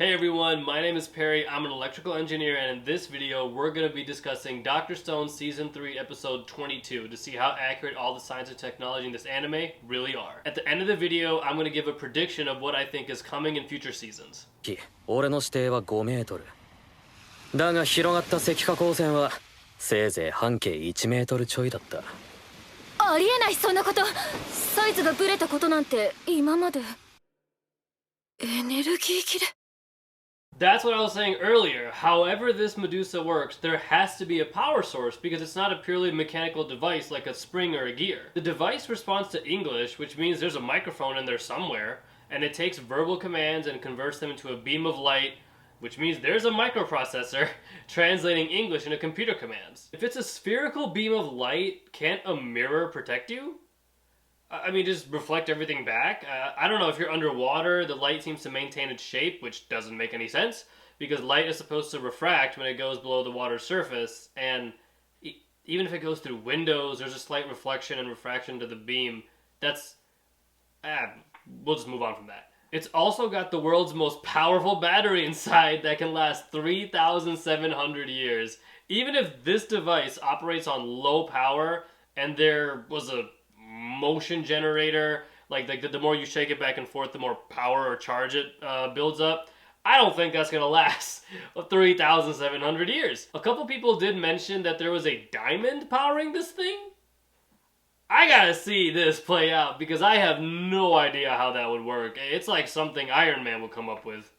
Hey everyone, my name is Perry, I'm an electrical engineer, and in this video we're going to be discussing Dr. Stone Season 3 Episode 22 to see how accurate all the science and technology in this anime really are. At the end of the video, I'm going to give a prediction of what I think is coming in future seasons. 俺の視程は5メートル。だが広がった赤化光線はせいぜい半径1メートルちょいだった。ありえない、そんなこと。サイズがブレたことなんて今まで。エネルギー切れ。 That's what I was saying earlier. However this Medusa works, there has to be a power source because it's not a purely mechanical device like a spring or a gear. The device responds to English, which means there's a microphone in there somewhere, and it takes verbal commands and converts them into a beam of light, which means there's a microprocessor translating English into computer commands. If it's a spherical beam of light, can't a mirror protect you? I mean, just reflect everything back? I don't know, if you're underwater, the light seems to maintain its shape, which doesn't make any sense, because light is supposed to refract when it goes below the water's surface, and even if it goes through windows, there's a slight reflection and refraction to the beam. That's... we'll just move on from that. It's also got the world's most powerful battery inside that can last 3,700 years. Even if this device operates on low power, and there was a motion generator, like the more you shake it back and forth, the more power or charge it builds up, I don't think that's gonna last 3,700 years. A couple people did mention that there was a diamond powering this thing. I gotta see this play out because I have no idea how that would work. It's like something Iron Man would come up with.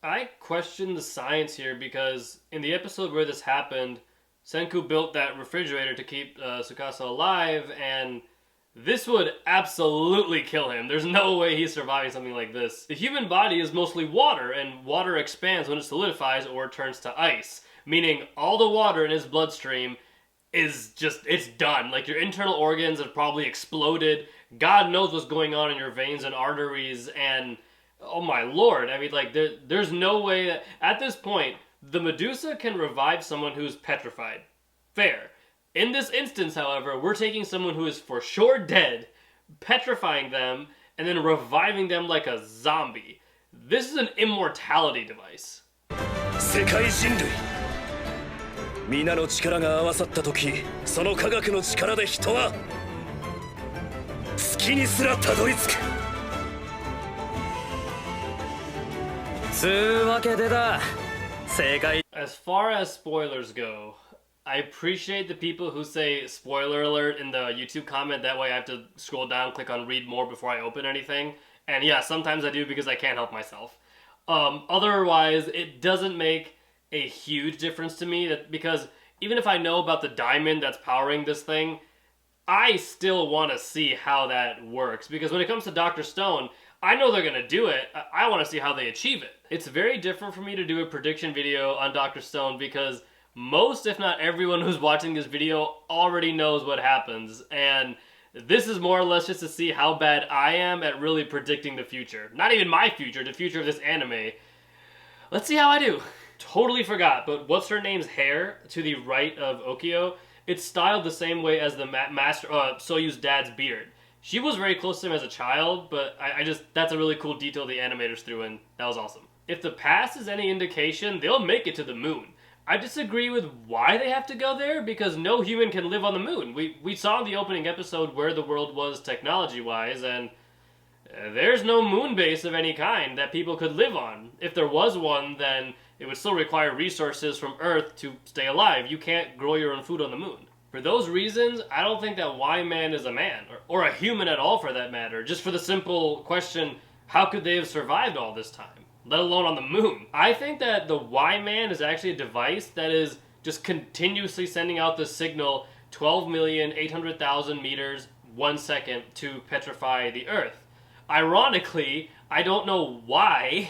I question the science here because in the episode where this happened, Senku built that refrigerator to keep Tsukasa alive, and this would absolutely kill him. There's no way he's surviving something like this. The human body is mostly water, and water expands when it solidifies or turns to ice, meaning all the water in his bloodstream is just, it's done. Like, your internal organs have probably exploded. God knows what's going on in your veins and arteries, and oh my lord, I mean, like, there's no way that, at this point, the Medusa can revive someone who's petrified. Fair. In this instance, however, we're taking someone who is for sure dead, petrifying them, and then reviving them like a zombie. This is an immortality device. 皆の力が合わさった時、その科学の力で人は月にすらたどり着く。つうわけでだ。正解。As far as spoilers go, I appreciate the people who say spoiler alert in the YouTube comment. That way I have to scroll down, click on read more before I open anything. And yeah, sometimes I do because I can't help myself. Otherwise, it doesn't make a huge difference to me, that because even if I know about the diamond that's powering this thing, I still want to see how that works, because when it comes to Dr. Stone, I know they're gonna do it. I want to see how they achieve it. It's very different for me to do a prediction video on Dr. Stone because most, if not everyone who's watching this video already knows what happens, and this is more or less just to see how bad I am at really predicting the future. Not even my future, the future of this anime. Let's see how I do. Totally forgot, but what's her name's hair to the right of Okio? It's styled the same way as the master Soyu's dad's beard. She was very close to him as a child, but I just, that's a really cool detail the animators threw in. That was awesome. If the past is any indication, they'll make it to the moon. I disagree with why they have to go there, because no human can live on the moon. We saw in the opening episode where the world was technology-wise, and there's no moon base of any kind that people could live on. If there was one, then it would still require resources from Earth to stay alive. You can't grow your own food on the moon. For those reasons, I don't think that Y-Man is a man, or a human at all for that matter, just for the simple question, how could they have survived all this time, let alone on the moon? I think that the Y-Man is actually a device that is just continuously sending out the signal 12,800,000 meters 1 second to petrify the Earth. Ironically, I don't know why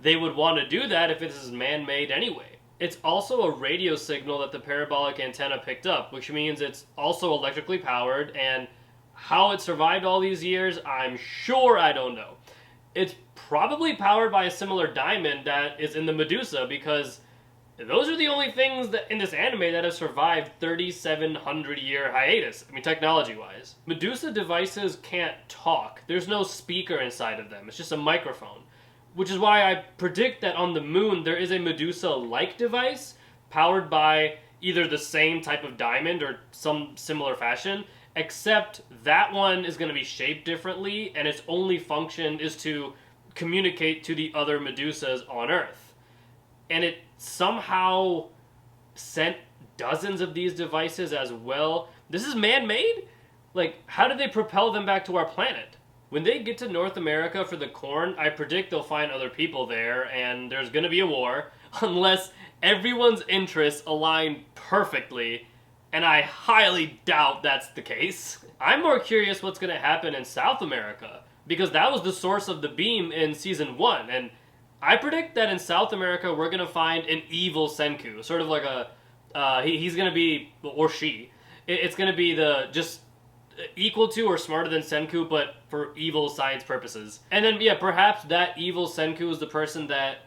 they would want to do that if this is man-made anyway. It's also a radio signal that the parabolic antenna picked up, which means it's also electrically powered, and How it survived all these years, I'm sure I don't know. It's probably powered by a similar diamond that is in the Medusa, because those are the only things that in this anime that have survived 3,700-year hiatus. I mean, technology-wise. Medusa devices can't talk. There's no speaker inside of them. It's just a microphone. Which is why I predict that on the moon there is a Medusa-like device powered by either the same type of diamond or some similar fashion, except that one is going to be shaped differently, and its only function is to communicate to the other Medusas on Earth. And it somehow sent dozens of these devices as well. This is man-made? Like, how did they propel them back to our planet? When they get to North America for the corn, I predict they'll find other people there, and there's gonna be a war, unless everyone's interests align perfectly, and I highly doubt that's the case. I'm more curious what's gonna happen in South America, because that was the source of the beam in Season 1, and I predict that in South America we're gonna find an evil Senku, sort of like a, he's gonna be, or she, it's gonna be the, just equal to or smarter than Senku, but for evil science purposes. And then, yeah, perhaps that evil Senku is the person that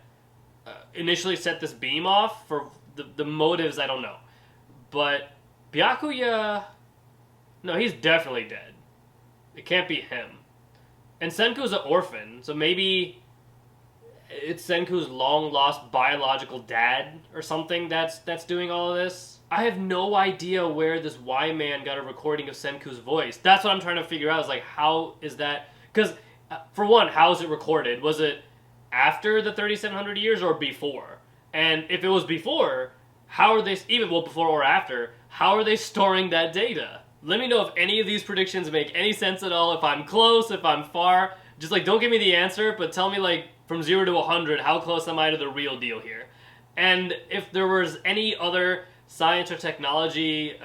initially set this beam off. For the motives, I don't know. But Byakuya, no, he's definitely dead. It can't be him. And Senku's an orphan, so maybe it's Senku's long-lost biological dad or something that's doing all of this. I have no idea where this Y-Man got a recording of Senku's voice. That's what I'm trying to figure out, is like, how is that? Because, for one, how is it recorded? Was it after the 3,700 years or before? And if it was before, how are they, even, well, before or after, how are they storing that data? Let me know if any of these predictions make any sense at all, if I'm close, if I'm far. Just, like, don't give me the answer, but tell me, like, from 0 to 100, how close am I to the real deal here? And if there was any other science or technology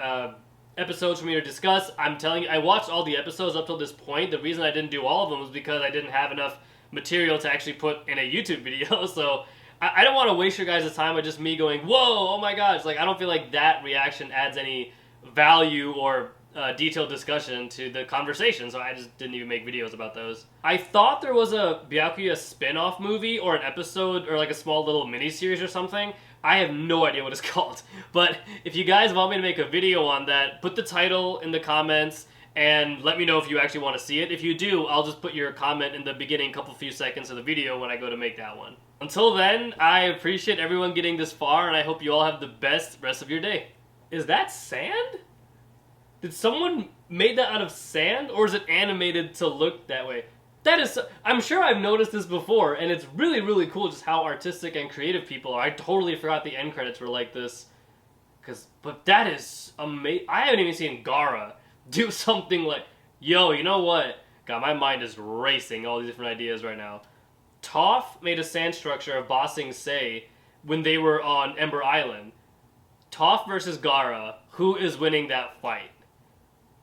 episodes for me to discuss, I'm telling you, I watched all the episodes up till this point. The reason I didn't do all of them was because I didn't have enough material to actually put in a YouTube video. So I don't want to waste your guys' time with just me going, whoa, oh my gosh. Like, I don't feel like that reaction adds any value or detailed discussion to the conversation, so I just didn't even make videos about those. I thought there was a Byakuya spin-off movie or an episode or like a small little mini-series or something. I have no idea what it's called, but if you guys want me to make a video on that, put the title in the comments and let me know if you actually want to see it. If you do, I'll just put your comment in the beginning few seconds of the video when I go to make that one. Until then, I appreciate everyone getting this far, and I hope you all have the best rest of your day. Is that sand? Did someone made that out of sand, or is it animated to look that way? That is, I'm sure I've noticed this before, and it's really, really cool just how artistic and creative people are. I totally forgot the end credits were like this. But that is amazing. I haven't even seen Gaara do something like, yo, you know what? God, my mind is racing all these different ideas right now. Toph made a sand structure of Ba Sing Se when they were on Ember Island. Toph versus Gaara, who is winning that fight?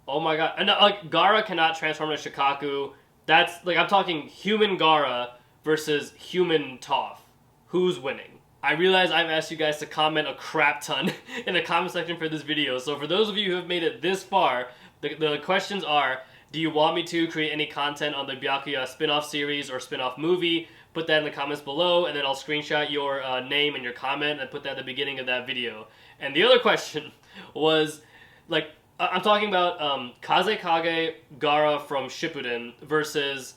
Oh my god. And like, Gaara cannot transform into Shikaku. That's, like, I'm talking human Gaara versus human Toph. Who's winning? I realize I've asked you guys to comment a crap ton in the comment section for this video, so for those of you who have made it this far, the questions are, do you want me to create any content on the Byakuya spin-off series or spin-off movie? Put that in the comments below, and then I'll screenshot your name and your comment and put that at the beginning of that video. And the other question was, like, I'm talking about Kazekage Gaara from Shippuden versus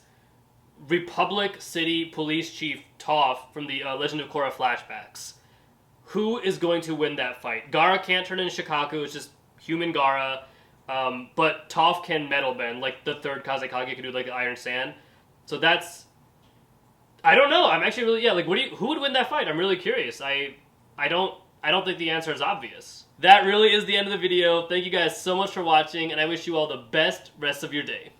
Republic City Police Chief Toph from the Legend of Korra flashbacks. Who is going to win that fight? Gaara can't turn into Shikaku, it's just human Gaara, but Toph can metal bend, like the third Kazekage could do, like Iron Sand. So that's, I don't know. I'm actually really, yeah, like, who would win that fight? I'm really curious. I don't think the answer is obvious. That really is the end of the video. Thank you guys so much for watching, and I wish you all the best rest of your day.